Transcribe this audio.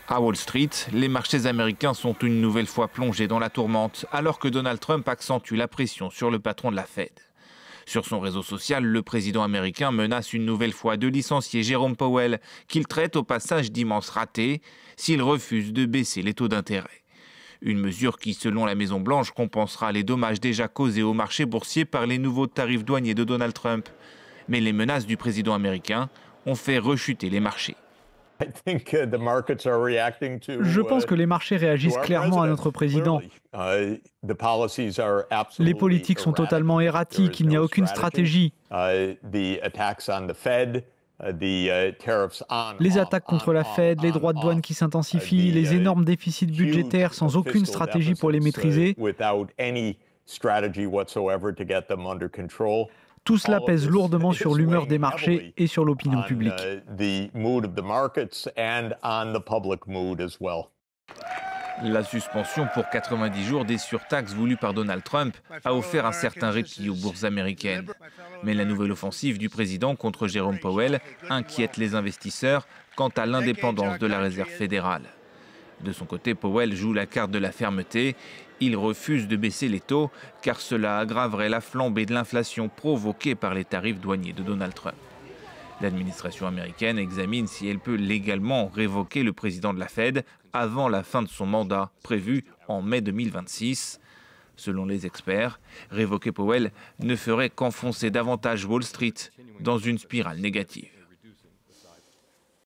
À Wall Street, les marchés américains sont une nouvelle fois plongés dans la tourmente, alors que Donald Trump accentue la pression sur le patron de la Fed. Sur son réseau social, le président américain menace une nouvelle fois de licencier Jérôme Powell, qu'il traite au passage d'immense raté, s'il refuse de baisser les taux d'intérêt. Une mesure qui, selon la Maison-Blanche, compensera les dommages déjà causés au marché boursier par les nouveaux tarifs douaniers de Donald Trump. Mais les menaces du président américain ont fait rechuter les marchés. Je pense que les marchés réagissent clairement à notre président. Les politiques sont totalement erratiques, il n'y a aucune stratégie. Les attaques contre la Fed, les droits de douane qui s'intensifient, les énormes déficits budgétaires sans aucune stratégie pour les maîtriser. Tout cela pèse lourdement sur l'humeur des marchés et sur l'opinion publique. La suspension pour 90 jours des surtaxes voulues par Donald Trump a offert un certain répit aux bourses américaines. Mais la nouvelle offensive du président contre Jérôme Powell inquiète les investisseurs quant à l'indépendance de la Réserve fédérale. De son côté, Powell joue la carte de la fermeté. Il refuse de baisser les taux car cela aggraverait la flambée de l'inflation provoquée par les tarifs douaniers de Donald Trump. L'administration américaine examine si elle peut légalement révoquer le président de la Fed avant la fin de son mandat, prévu en mai 2026. Selon les experts, révoquer Powell ne ferait qu'enfoncer davantage Wall Street dans une spirale négative.